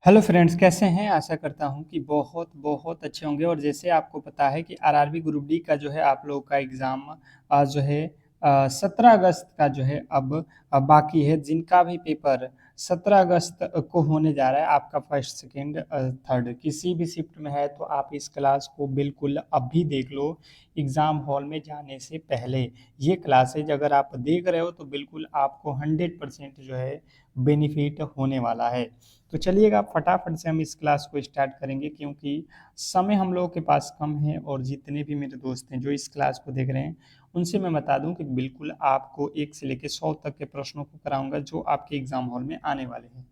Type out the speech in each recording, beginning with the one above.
Hello friends, कैसे हैं? आशा करता हूं कि बहुत बहुत अच्छे होंगे। और जैसे आपको पता है कि आरआरबी ग्रुप डी का जो है आप लोगों का एग्ज़ाम जो है 17 अगस्त का जो है अब बाकी है। जिनका भी पेपर 17 अगस्त को होने जा रहा है, आपका फर्स्ट सेकेंड थर्ड किसी भी शिफ्ट में है, तो आप इस क्लास को बिल्कुल अभी देख लो। एग्ज़ाम हॉल में जाने से पहले ये क्लासेज अगर आप देख रहे हो तो बिल्कुल आपको 100% जो है बेनिफिट होने वाला है। तो चलिएगा फटाफट से हम इस क्लास को स्टार्ट करेंगे, क्योंकि समय हम लोगों के पास कम है। और जितने भी मेरे दोस्त हैं जो इस क्लास को देख रहे हैं, उनसे मैं बता दूं कि बिल्कुल आपको 1 से लेकर 100 तक के प्रश्नों को कराऊंगा जो आपके एग्जाम हॉल में आने वाले हैं।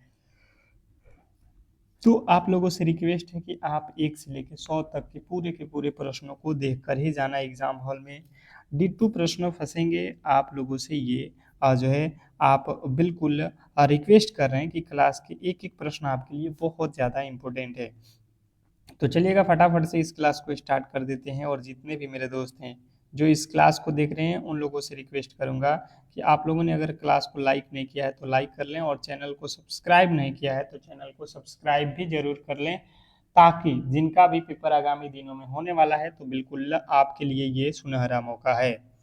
तो आप लोगों से रिक्वेस्ट है कि आप 1 से लेकर 100 तक के पूरे प्रश्नों को देख कर ही जाना एग्जाम हॉल में। डिट्टू प्रश्न फंसेंगे आप लोगों से, ये जो है आप बिल्कुल रिक्वेस्ट कर रहे हैं कि क्लास के एक एक प्रश्न आपके लिए बहुत ज़्यादा इम्पोर्टेंट है। तो चलिएगा फटाफट से इस क्लास को स्टार्ट कर देते हैं। और जितने भी मेरे दोस्त हैं जो इस क्लास को देख रहे हैं, उन लोगों से रिक्वेस्ट करूंगा कि आप लोगों ने अगर क्लास को लाइक नहीं किया है तो लाइक कर लें, और चैनल को सब्सक्राइब नहीं किया है तो चैनल को सब्सक्राइब भी जरूर कर लें, ताकि जिनका भी पेपर आगामी दिनों में होने वाला है तो बिल्कुल आपके लिए ये सुनहरा मौका है।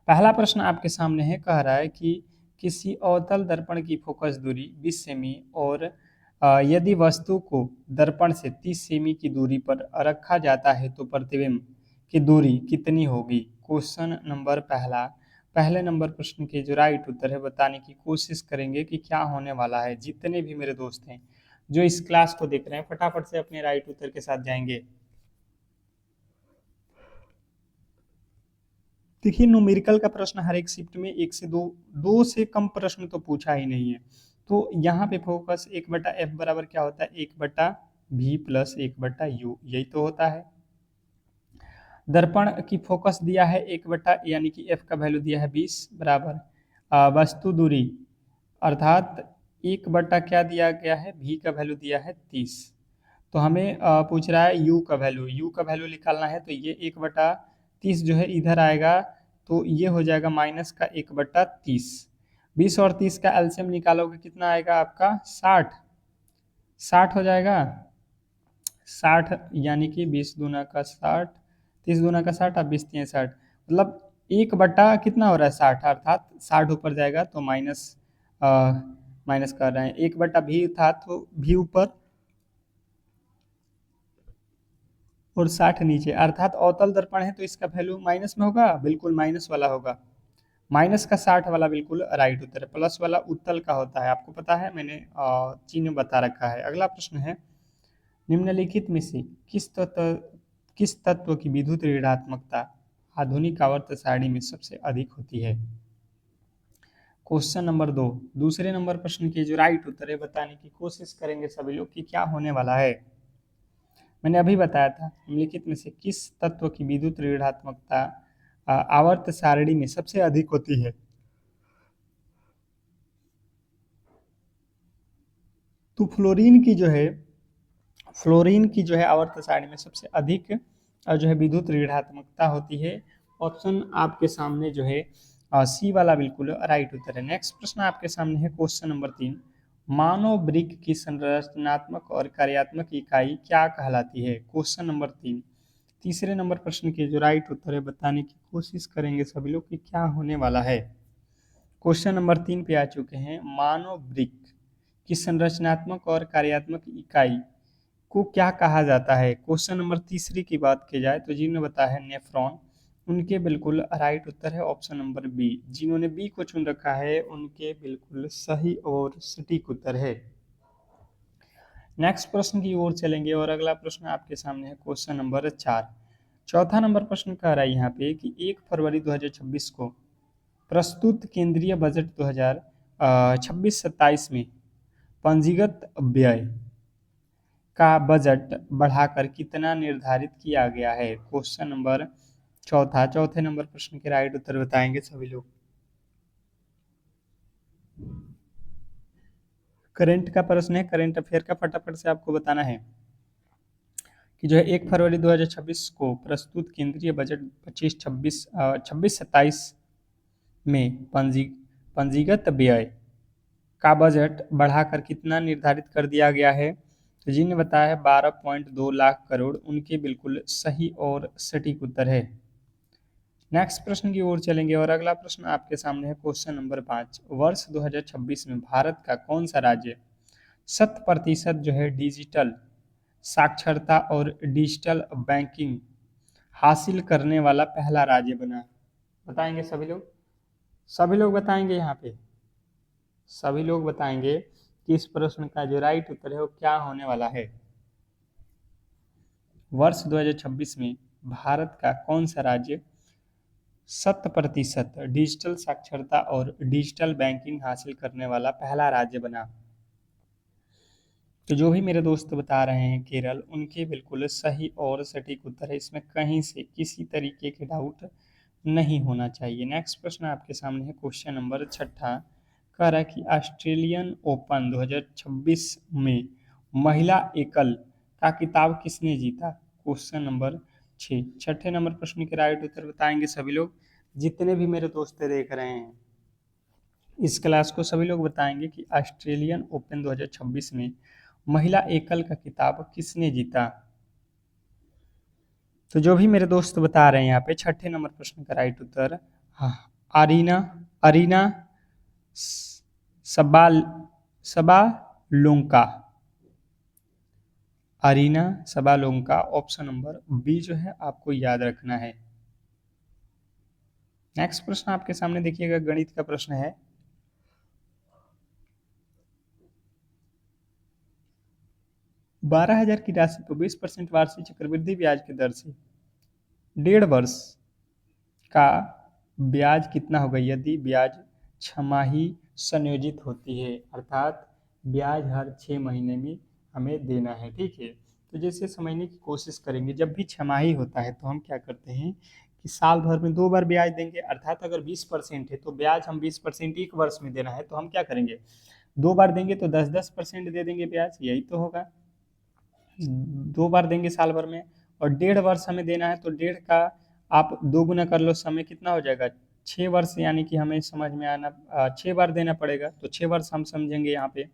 पहला प्रश्न आपके सामने है, कह रहा है कि किसी अवतल दर्पण की फोकस दूरी 20 सेमी और यदि वस्तु को दर्पण से 30 सेमी की दूरी पर रखा जाता है तो प्रतिबिंब की दूरी कितनी होगी? क्वेश्चन नंबर पहला। पहले नंबर प्रश्न के जो राइट उत्तर है बताने की कोशिश करेंगे कि क्या होने वाला है। जितने भी मेरे दोस्त हैं जो इस क्लास को देख रहे हैं, फटाफट से अपने राइट उत्तर के साथ जाएंगे। देखिए, न्यूमेरिकल का प्रश्न हर एक शिफ्ट में एक से दो से कम प्रश्न तो पूछा ही नहीं है। तो यहाँ पे फोकस 1/f बराबर क्या होता है? 1/v प्लस 1/u, यही तो होता है। दर्पण की फोकस दिया है 1 यानी कि f का वैल्यू दिया है 20 बराबर वस्तु दूरी, अर्थात 1 क्या दिया गया है? v का वैल्यू दिया है 30। तो हमें पूछ रहा है u का वैल्यू निकालना है। तो ये 1/30 जो है इधर आएगा, तो ये हो जाएगा माइनस का 1/30। 20 और 30 का एलसीएम निकालोगे कितना आएगा आपका? 60। 60 हो जाएगा। 60 यानी कि 20 दूना का 60, 30 दूना का 60 और 20 तिया 60, मतलब 1 बटा कितना हो रहा है? 60, अर्थात 60 ऊपर जाएगा तो माइनस माइनस कर रहे हैं। 1/v था तो v ऊपर और 60 नीचे, अर्थात अवतल दर्पण है तो इसका वैल्यू माइनस में होगा, बिल्कुल माइनस वाला होगा। माइनस का 60 वाला बिल्कुल राइट उत्तर है। प्लस वाला उत्तल का होता है, आपको पता है, मैंने चिन्ह बता रखा है। अगला प्रश्न है, निम्नलिखित में से किस तत्व की विद्युत ऋणात्मकता आधुनिक आवर्त सारणी में सबसे अधिक होती है? Question number 2। दूसरे नंबर प्रश्न के जो राइट उत्तर है बताने की कोशिश करेंगे सभी लोग कि क्या होने वाला है। मैंने अभी बताया था, निम्नलिखित में से किस तत्व की विद्युत ऋणात्मकता आवर्त सारणी में सबसे अधिक होती है? तो फ्लोरीन की जो है आवर्त सारणी में सबसे अधिक जो है विद्युत ऋणात्मकता होती है। ऑप्शन आपके सामने जो है सी वाला बिल्कुल राइट उत्तर है। नेक्स्ट प्रश्न आपके सामने है, क्वेश्चन नंबर 3। मानव वृक्क की संरचनात्मक और कार्यात्मक इकाई क्या कहलाती है? Question number 3। तीसरे नंबर प्रश्न के जो राइट उत्तर है बताने की कोशिश करेंगे सभी लोग कि क्या होने वाला है। क्वेश्चन नंबर 3 पे आ चुके हैं, मानव वृक्क की संरचनात्मक और कार्यात्मक इकाई को क्या कहा जाता है? क्वेश्चन नंबर तीसरी की बात की जाए तो जिन्होंने बताया है नेफ्रॉन, उनके बिल्कुल राइट उत्तर है ऑप्शन नंबर बी। जिन्होंने बी को चुन रखा है उनके बिल्कुल सही और सटीक उत्तर है। नेक्स्ट प्रश्न की ओर चलेंगे और अगला प्रश्न आपके सामने है, क्वेश्चन नंबर 4। चौथा नंबर प्रश्न कह रहा है यहाँ पे कि 1 फरवरी 2026 को प्रस्तुत केंद्रीय बजट 2026-27 में पंजीगत व्यय का बजट बढ़ाकर कितना निर्धारित किया गया है? क्वेश्चन नंबर चौथे नंबर प्रश्न के राइट उत्तर बताएंगे सभी लोग। करंट का प्रश्न है, करंट अफेयर का फटाफट से आपको बताना है कि जो है 1 फरवरी 2026 को प्रस्तुत केंद्रीय बजट 26-27 में पंजीगत व्यय का बजट बढ़ाकर कितना निर्धारित कर दिया गया है? तो जी ने बताया है 12.2 लाख करोड़। उनके बिल्कुल सही और सटीक उत्तर है। नेक्स्ट प्रश्न की ओर चलेंगे और अगला प्रश्न आपके सामने है क्वेश्चन नंबर 5। वर्ष 2026 में भारत का कौन सा राज्य 100% जो है डिजिटल साक्षरता और डिजिटल बैंकिंग हासिल करने वाला पहला राज्य बना? बताएंगे सभी लोग? सभी लोग बताएंगे यहाँ पे? सभी लोग बताएंगे कि इस प्रश्न का जो राइट उत्तर है वो क्या होने वाला है? वर्ष 2026 में भारत का कौन सा राज्य 100% डिजिटल साक्षरता और डिजिटल बैंकिंग हासिल करने वाला पहला राज्य बना? तो जो भी मेरे दोस्त बता रहे हैं केरल, उनके बिल्कुल सही और सटीक उत्तर है। इसमें कहीं से किसी तरीके के डाउट नहीं होना चाहिए। नेक्स्ट प्रश्न आपके सामने है क्वेश्चन नंबर 6। कह रहा है कि ऑस्ट्रेलियन ओपन 2026 में महिला एकल का खिताब किसने जीता? Question number 6। छठे नंबर प्रश्न के राइट उत्तर बताएंगे सभी लोग। जितने भी मेरे दोस्त देख रहे हैं इस क्लास को, सभी लोग बताएंगे कि ऑस्ट्रेलियन ओपन 2026 में महिला एकल का खिताब किसने जीता? तो जो भी मेरे दोस्त बता रहे हैं यहाँ पे छठे नंबर प्रश्न का राइट उत्तर हाँ, Aryna Aryna Sabalenka Sabalenka. Aryna Sabalenka. Option number B जो है आपको याद रखना है। नेक्स्ट प्रश्न आपके सामने देखिएगा, गणित का प्रश्न है। 12,000 की राशि पर 20% वार्षिक चक्रवृद्धि ब्याज की दर से 1.5 वर्ष का ब्याज कितना होगा यदि ब्याज छमाही संयोजित होती है, अर्थात ब्याज हर 6 महीने में हमें देना है। ठीक है, तो जैसे समझने की कोशिश करेंगे, जब भी छमाही होता है तो हम क्या करते हैं कि साल भर में 2 बार ब्याज देंगे, अर्थात अगर 20% है तो ब्याज हम 20% एक वर्ष में देना है, तो हम क्या करेंगे 2 बार देंगे तो 10-10% दे देंगे ब्याज, यही तो होगा। 2 बार देंगे साल भर में और 1.5 वर्ष हमें देना है, तो 1.5 का आप 2 गुना कर लो, समय कितना हो जाएगा 6 वर्ष, यानी कि हमें समझ में आना 6 बार देना पड़ेगा, तो 6 वर्ष हम समझेंगे यहाँ पे,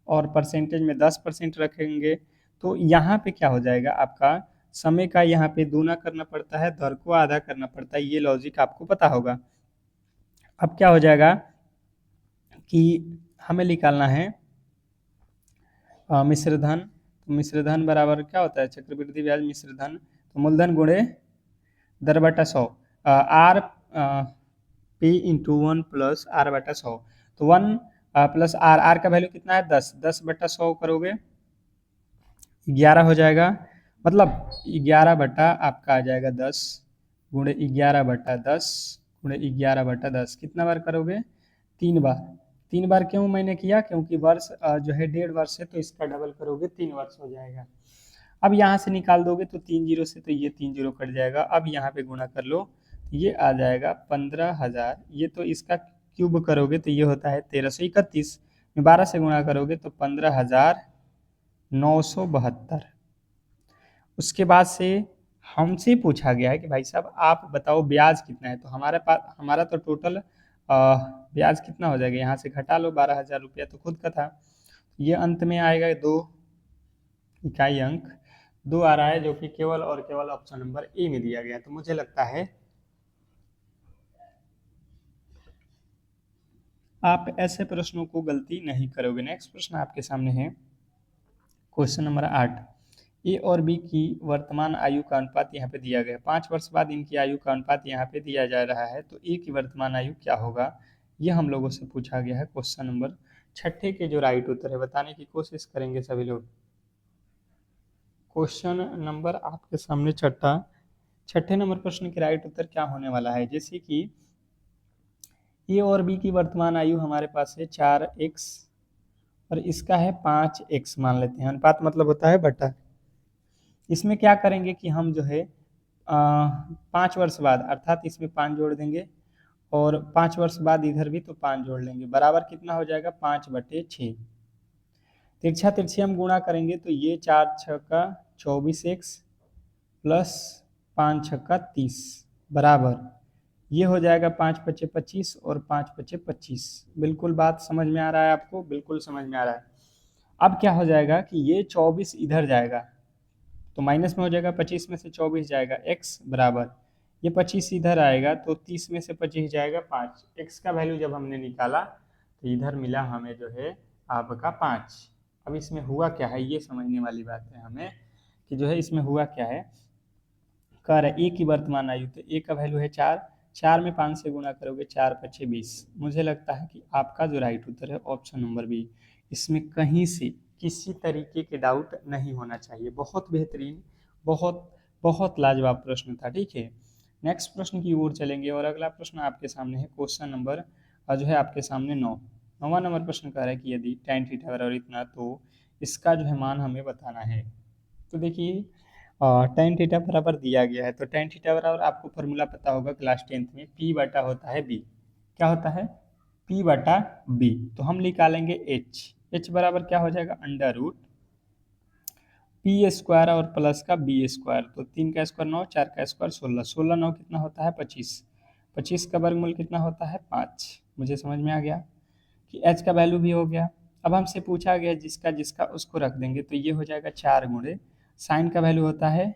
और परसेंटेज में 10% रखेंगे। तो यहाँ पे क्या हो जाएगा आपका समय का यहाँ पे दूना करना पड़ता है, दर को आधा करना पड़ता है, ये लॉजिक आपको पता होगा। अब क्या हो जाएगा कि हमें निकालना है मिश्र धन। तो मिश्र धन बराबर क्या होता है चक्रवृद्धि ब्याज मिश्र धन, तो मूलधन गुणे दर बटा 100 R P into 1 plus R बटा 100। तो 1 प्लस आर का वैल्यू कितना है 10 बटा 100 करोगे 11 हो जाएगा, मतलब 11 बटा आपका आ जाएगा 10 गुणे 11 बटा 10 गुणे 11 बटा 10। कितना बार करोगे 3 बार। 3 बार क्यों मैंने किया, क्योंकि वर्ष जो है 1.5 वर्ष है, तो इसका डबल करोगे 3 वर्ष हो जाएगा। अब यहाँ से निकाल दोगे तो 3 जीरो से तो ये 3 जीरो कट जाएगा। अब यहाँ पे गुणा कर लो, ये आ जाएगा 15,000। ये तो इसका क्यूब करोगे तो ये होता है 1331, 12 से गुणा करोगे तो 15,972। उसके बाद से हमसे पूछा गया है कि भाई साहब आप बताओ ब्याज कितना है, तो हमारा तो टोटल ब्याज कितना हो जाएगा, यहाँ से घटा लो 12,000 रुपया तो खुद का था, ये अंत में आएगा 2 इकाई अंक 2 आ रहा है, जो कि केवल और केवल ऑप्शन नंबर ए में दिया गया। तो मुझे लगता है आप ऐसे प्रश्नों को गलती नहीं करोगे। नेक्स्ट प्रश्न आपके सामने है क्वेश्चन नंबर 8। ए और बी की वर्तमान आयु का अनुपात यहाँ पे दिया गया है। 5 वर्ष बाद इनकी आयु का अनुपात यहाँ पे दिया जा रहा है, तो ए की वर्तमान आयु क्या होगा, ये हम लोगों से पूछा गया है। क्वेश्चन नंबर 6 के जो राइट उत्तर है बताने की कोशिश करेंगे सभी लोग। क्वेश्चन नंबर आपके सामने छठे नंबर प्रश्न के राइट उत्तर क्या होने वाला है, जैसे कि ए और बी की वर्तमान आयु हमारे पास है 4x और इसका है 5x मान लेते हैं। अनुपात मतलब होता है बटा। इसमें क्या करेंगे कि हम जो है 5 वर्ष बाद, अर्थात इसमें 5 जोड़ देंगे और 5 वर्ष बाद इधर भी तो 5 जोड़ लेंगे, बराबर कितना हो जाएगा 5/6। तिरछा तिरछी हम गुणा करेंगे तो ये 4 छक्का 24x प्लस 5 छक्का 30 बराबर ये हो जाएगा 5 पचे 25 और 5 पचे 25। बिल्कुल बात समझ में आ रहा है आपको? बिल्कुल समझ में आ रहा है। अब क्या हो जाएगा कि ये 24 इधर जाएगा तो माइनस में हो जाएगा, 25 में से 24 जाएगा, x बराबर ये 25 इधर आएगा तो 30 में से 25 जाएगा 5। x का वैल्यू जब हमने निकाला तो इधर मिला हमें जो है आपका 5। अब इसमें हुआ क्या है ये समझने वाली बात है हमें कि जो है इसमें हुआ क्या है। कह रहा है ए की वर्तमान आयु, तो ए का वैल्यू है 4, 4 में 5 से गुणा करोगे 4 पचे 20। मुझे लगता है कि आपका जो राइट उत्तर है ऑप्शन नंबर बी। इसमें कहीं से किसी तरीके के डाउट नहीं होना चाहिए। बहुत बेहतरीन, बहुत बहुत लाजवाब प्रश्न था। ठीक है, नेक्स्ट प्रश्न की ओर चलेंगे और अगला प्रश्न आपके सामने है क्वेश्चन नंबर जो है आपके सामने 9वां नंबर प्रश्न कह रहा है कि यदि tan थीटा बराबर इतना तो इसका जो है मान हमें बताना है। तो देखिए tan थीटा बराबर दिया गया है तो tan थीटा बराबर आपको फॉर्मूला पता होगा क्लास 10th में, P बटा होता है B। क्या होता है? P बटा B। तो हम निकालेंगे H बराबर क्या हो जाएगा, अंडर रूट पी स्क्वायर और प्लस का बी स्क्वायर। तो 3 का स्क्वायर 9, 4 का स्क्वायर 16, 16 9 कितना होता है 25, 25 का वर्गमूल कितना होता है 5। मुझे समझ में आ गया कि एच का वैल्यू भी हो गया। अब हमसे पूछा गया जिसका जिसका उसको रख देंगे तो ये हो जाएगा 4 गुणे साइन का वैल्यू होता है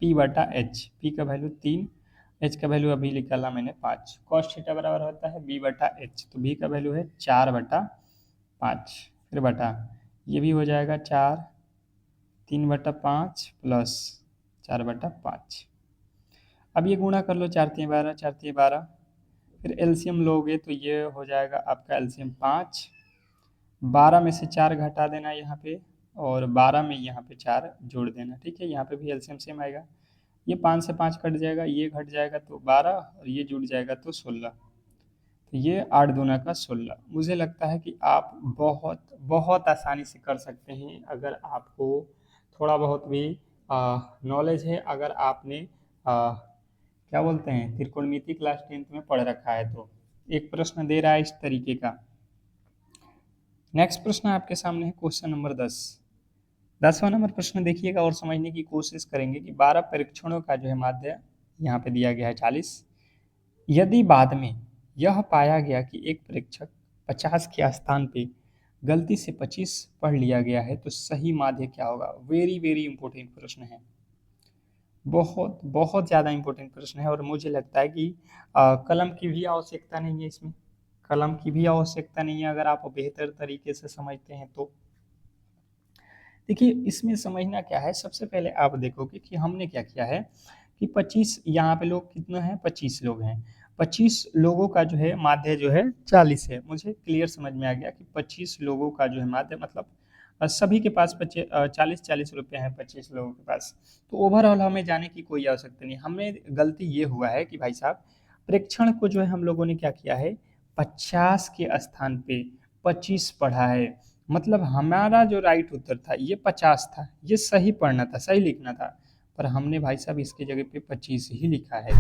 पी बटा एच, पी का वैल्यू 3, एच का वैल्यू अभी निकाला मैंने 5। कॉस थीटा बराबर होता है बी बटा एच, तो बी का वैल्यू है 4 बटा 5, फिर बटा ये भी हो जाएगा 4, 3 बटा 5 प्लस 4 बटा 5। अब ये गुणा कर लो, 4 3 12, 4 3 12, फिर एलसीएम लोगे तो ये हो जाएगा आपका एलसीएम 5, 12 में से 4 घटा देना यहाँ पे और 12 में यहाँ पे 4 जोड़ देना। ठीक है, यहाँ पे भी एलसीएम सेम आएगा, ये 5 से 5 कट जाएगा, ये घट जाएगा तो 12 और ये जुड़ जाएगा तो 16, तो ये 8 दूना का 16। मुझे लगता है कि आप बहुत बहुत आसानी से कर सकते हैं अगर आपको थोड़ा बहुत भी नॉलेज है, अगर आपने क्या बोलते हैं त्रिकोणमिति क्लास 10th में पढ़ रखा है तो। एक प्रश्न दे रहा है इस तरीके का। नेक्स्ट प्रश्न आपके सामने है क्वेश्चन नंबर 10। 10वां नंबर प्रश्न देखिएगा और समझने की कोशिश करेंगे कि 12 परीक्षणों का जो है माध्य यहाँ पे दिया गया है 40। यदि बाद में यह पाया गया कि एक परीक्षक 50 के स्थान पे गलती से 25 पढ़ लिया गया है तो सही माध्य क्या होगा। वेरी वेरी इंपॉर्टेंट प्रश्न है, बहुत बहुत ज़्यादा इंपॉर्टेंट प्रश्न है और मुझे लगता है कि कलम की भी आवश्यकता नहीं है इसमें, कलम की भी आवश्यकता नहीं है अगर आप बेहतर तरीके से समझते हैं तो। देखिए इसमें समझना क्या है, सबसे पहले आप देखोगे कि हमने क्या किया है कि 25 यहाँ पे लोग कितना है 25 लोग हैं, 25 लोगों का जो है माध्य जो है 40 है। मुझे क्लियर समझ में आ गया कि 25 लोगों का जो है माध्य मतलब सभी के पास 40-40 रुपये हैं 25 लोगों के पास। तो ओवरऑल हमें जाने की कोई आवश्यकता नहीं, हमें गलती ये हुआ है कि भाई साहब प्रेक्षण को जो है हम लोगों ने क्या किया है 50 के स्थान पे 25 पढ़ा है। मतलब हमारा जो राइट उत्तर था ये 50 था, ये सही पढ़ना था, सही लिखना था, पर हमने भाई साहब इसके जगह पे 25 ही लिखा है।